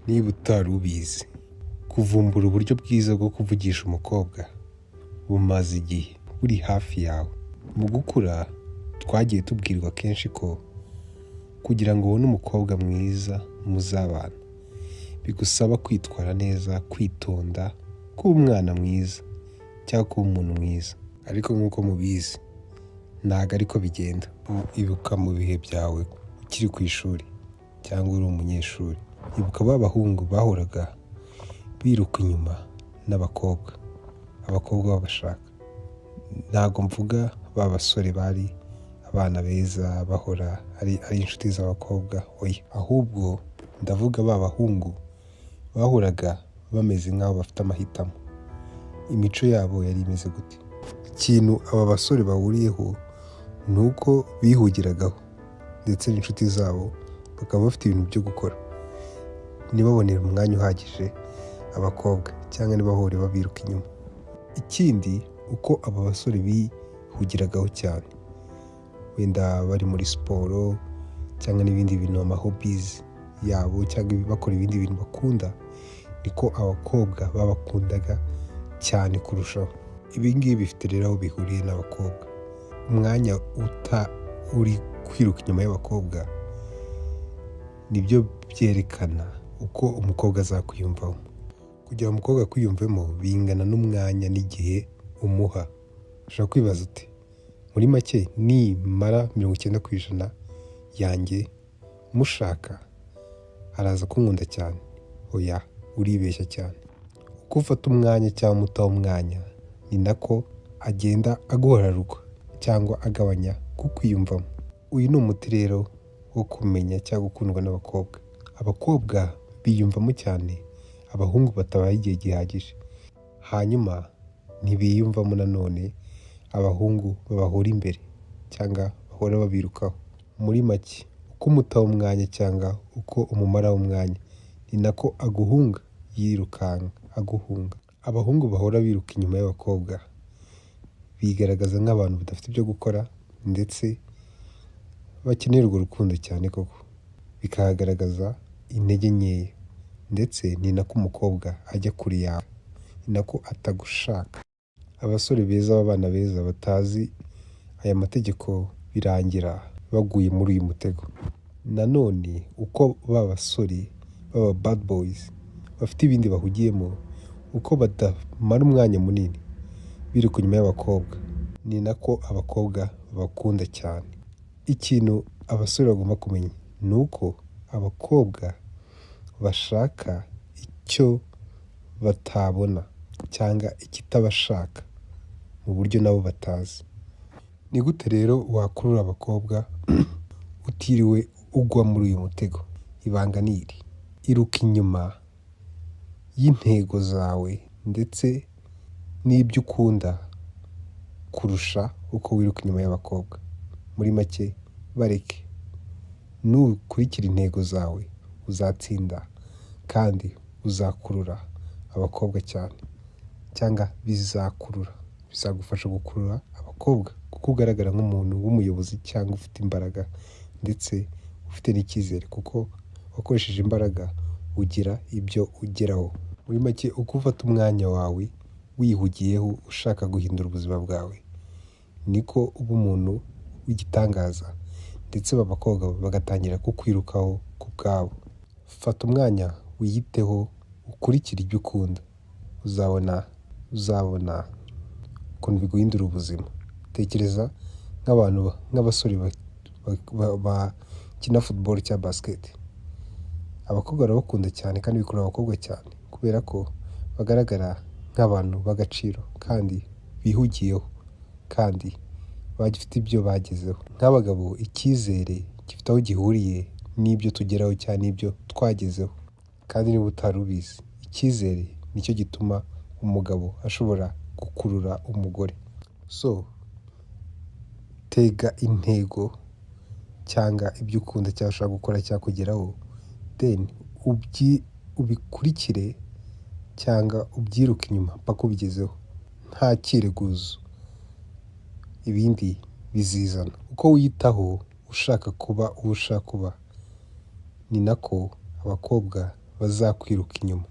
Niba utari ubizi, kuvumbura uburyo bwiza bwo kuvugisha umukobwa bumaze igihe buri hafi yawe. Mu gukura twagiye tubwirwa kenshi ko kugira ngo ubone umukobwa mwiza muzabana bigusaba kwitwara neza, kwitonda, kuba umwana mwiza cyangwa kuba umuntu mwiza. Ariko nk'uko mubizi ntabwo ariko bigenda. Ibuka mu bihe byawe ukiri ku ishuri cyangwa uri umunyeshuri, ibuka ba bahungu bahoraga biruka inyuma n'abakobwa, abakobwa babashaka. Ntabwo mvuga ba basore bari abana beza bahora ari inshuti z'abakobwa, oya, ahubwo ndavuga ba bahungu bahoraga bameze nk'aho bafite amahitamo. Imico yabo yari imeze gute? Ikintu aba basore bahuriyeho ni uko bihugiragaho ndetse n'inshuti zabo bakaba bafite ibintu byo gukora, ntibabonere umwanya uhagije abakobwa cyangwa ntibahore babiruka inyuma. Ikindi uko aba basore bihugiragaho cyane, wenda bari muri siporo cyangwa n'ibindi bintu, amahobizi yabo cyangwa bakora ibindi bintu bakunda, niko abakobwa babakundaga cyane kurushaho. Ibi ngibi bifite rero aho bihuriye n'abakobwa. Umwanya uri kwiruka inyuma y'abakobwa nibyo byerekana uko umukobwa azakwiyumvamo. Kugira ngo umukobwa akwiyumvemo bingana n'umwanya n'igihe umuha. Ushobora kwibaza uti muri make nimara 90% yanjye mushaka araza kunkunda cyane? Oya, uribeshya cyane. Uko ufata umwanya cyangwa umutaho umwanya ni nako agenda aguhararukwa cyangwa agabanya kukwiyumvamo. Uyu ni umuti rero wo kumenya cyangwa gukundwa n'abakobwa. Abakobwa biyumvamo cyane abahungu batabaye igihe gihagije, hanyuma ntibiyumvamo nanone abahungu babahora imbere cyangwa bahora babirukaho. Muri make uko umutaho umwanya cyangwa uko umumaraho umwanya ni nako aguhunga, yirukanka aguhunga. Abahungu bahora biruka inyuma y'abakobwa bigaragaza nk'abantu badafite ibyo gukora ndetse bakenera urwo rukundo cyane koko, bikagaragaza intege nkeya, ndetse ni nako umukobwa ajya kure yawe, ni nako atagushaka. Abasore beza b'abana beza batazi aya mategeko birangira baguye muri uyu mutego. Nanone uko ba basore baba bad boys bafite ibindi bahugiyemo, uko batamara umwanya munini biruka inyuma y'abakobwa, ni nako abakobwa bakunda cyane. Ikintu abasore bagomba kumenya ni uko abakobwa bashaka icyo batabona cyangwa ikitabashaka mu buryo nabo batazi. Ni gute rero wakurura abakobwa utiriwe ugwa muri uyu mutego? Ibanga ni iri: iruka inyuma y'intego zawe ndetse n'ibyo ukunda kurusha uko wiruka inyuma y'abakobwa. Muri make bareke, nukurikira intego zawe uzatsinda kandi uzakurura abakobwa cyane, cyangwa bizagufasha gukurura abakobwa kuko ugaragara nk'umuntu w'umuyobozi cyangwa ufite imbaraga ndetse ufite n'icyizere, kuko wakoresheje imbaraga ugira ibyo ugeraho. Muri make uko ufata umwanya wawe wihugiyeho ushaka guhindura ubuzima bwawe, niko uba umuntu w'igitangaza ndetse abakobwa bagatangira kukwirukaho ku bwabo. Fata umwanya wiyiteho, ukurikire ibyo ukunda, uzabona ukuntu biguhindura ubuzima. Tekereza nk'abasore bakina football cyangwa basket. Abakobwa barabakunda cyane kandi bikurura abakobwa cyane kubera ko bagaragara nk'abantu b'agaciro kandi bihugiyeho kandi bagifite ibyo bagezeho. Nk'abagabo icyizere gifite aho gihuriye n'ibyo tugeraho cyane n'ibyo twagezeho, kandi niba utari ubizi, icyizere nicyo gituma umugabo ashobora gukurura umugore. So tega intego cyangwa ibyo ukunda cyangwa ushaka gukora cyangwa kugeraho, then ubikurikire cyangwa ubyiruke inyuma mpaka ubigezeho, nta cyireguzo. Ibindi bizizana. Uko wiyitaho ushaka kuba uwo ushaka kuba, ni nako abakobwa bazakwiruka inyuma.